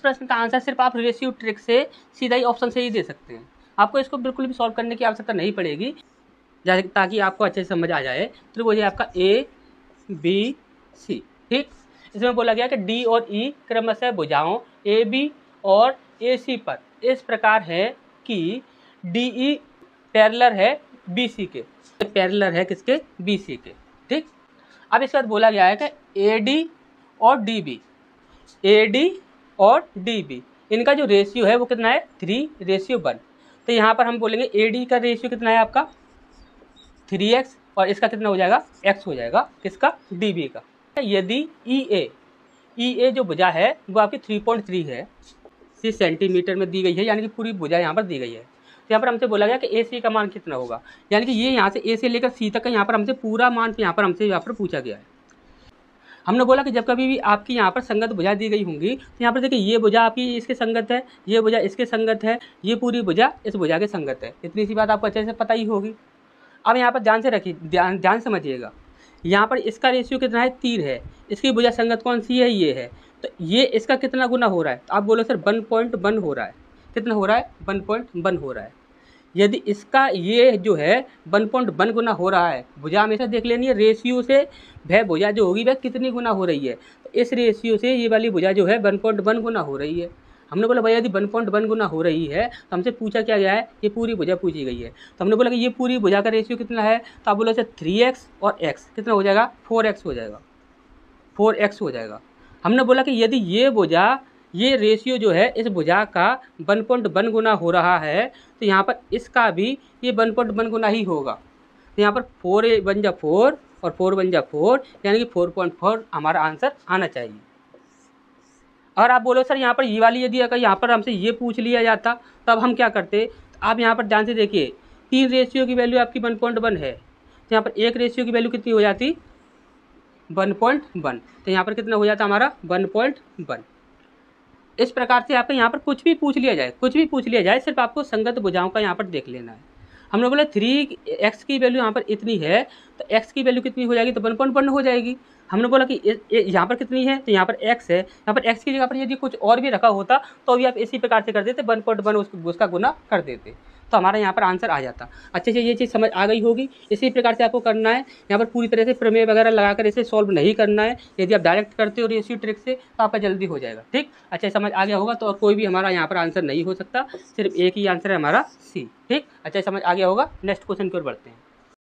प्रश्न का आंसर सिर्फ आप रेशियो ट्रिक से सीधा ही ऑप्शन से ही दे सकते हैं। आपको इसको बिल्कुल भी सॉल्व करने की आवश्यकता नहीं पड़ेगी, ताकि आपको अच्छे से समझ आ जाए। तो वो है आपका ए बी सी। ठीक, इसमें बोला गया कि डी और ई क्रमशः भुजाओं ए बी और ए सी पर इस प्रकार है कि डी ई पैरेलल है बी सी के, पैरेलल है किसके, बी सी के। ठीक, अब इसके बाद बोला गया है कि ए डी और डी बी, ए डी और डी बी इनका जो रेशियो है वो कितना है 3:1। तो यहाँ पर हम बोलेंगे ए डी का रेशियो कितना है आपका 3x और इसका कितना हो जाएगा x हो जाएगा, किसका, डी बी का। यदि ई ए जो भुजा है वो आपकी 3.3 है, 6 सेंटीमीटर में दी गई है, यानी कि पूरी भुजा यहाँ पर दी गई है। तो यहाँ पर हमसे बोला गया कि ए सी का मान कितना होगा, यानी कि ये यहाँ से ए से लेकर सी तक का यहाँ पर हमसे पूरा मान हमसे यहाँ पर पूछा गया है। हमने बोला कि जब कभी भी आपकी यहाँ पर संगत भुजा दी गई होंगी तो यहाँ पर देखिए ये भुजा आपकी इसके संगत है, ये भुजा इसके संगत है, ये पूरी भुजा इस भुजा के संगत है। इतनी सी बात आपको अच्छे से पता ही होगी। अब यहाँ पर ध्यान से रखिए, ध्यान समझिएगा, यहाँ पर इसका रेशियो कितना है 3 है, इसकी भुजा संगत कौन सी है, ये है। तो ये इसका कितना गुना हो रहा है, तो आप बोलो सर 1.1 हो रहा है। कितना हो रहा है 1.1 हो रहा है। यदि इसका ये जो है 1.1 गुना हो रहा है, भुजा हमेशा देख लेनी है रेशियो से, वह भुजा जो होगी वह कितनी गुना हो रही है। तो इस रेशियो से ये वाली भुजा जो है 1.1 गुना हो रही है। हमने बोला भैया यदि 1.1 गुना हो रही है तो हमसे पूछा क्या गया है, ये पूरी भुजा पूछी गई है। तो हमने बोला कि ये पूरी भुजा का रेशियो कितना है, तो आप बोलो सर 3x और x कितना हो जाएगा 4x हो जाएगा, 4x हो जाएगा। हमने बोला कि यदि ये भुजा, ये रेशियो जो है इस भुजा का 1.1 गुना हो रहा है तो यहाँ पर इसका भी ये 1.1 गुना ही होगा। तो यहाँ पर 4 बन जा 4 और 4 बन जा 4, यानी कि 4.4 हमारा आंसर आना चाहिए। और आप बोलो सर यहाँ पर ये वाली यदि अगर यहाँ पर हमसे ये पूछ लिया जाता तब हम क्या करते। तो आप यहाँ पर ध्यान से देखिए, 3 रेशियो की वैल्यू आपकी 1.1 है, तो यहाँ पर 1 रेशियो की वैल्यू कितनी हो जाती 1.1, तो यहाँ पर कितना हो जाता हमारा 1.1। इस प्रकार से आपको यहाँ पर कुछ भी पूछ लिया जाए, सिर्फ आपको संगत भुजाओं का यहाँ पर देख लेना है। हमने बोला 3x की वैल्यू यहाँ पर इतनी है तो x की वैल्यू कितनी हो जाएगी, तो 1.1 हो जाएगी। हमने बोला कि यहाँ पर कितनी है, तो यहाँ पर x है, यहाँ पर x की जगह पर यदि कुछ और भी रखा होता तो भी आप इसी प्रकार से कर देते, 1.1 उसका गुना कर देते, तो हमारा यहाँ पर आंसर आ जाता। अच्छे से ये चीज़ समझ आ गई होगी। इसी प्रकार से आपको करना है, यहाँ पर पूरी तरह से प्रमेय वगैरह लगाकर इसे सॉल्व नहीं करना है। यदि आप डायरेक्ट करते हो रेशियो ट्रिक से तो आपका जल्दी हो जाएगा। ठीक, अच्छे से समझ आ गया होगा। तो और कोई भी हमारा यहाँ पर आंसर नहीं हो सकता, सिर्फ एक ही आंसर है हमारा सी। ठीक, अच्छे से समझ आ गया होगा। नेक्स्ट क्वेश्चन की ओर बढ़ते हैं।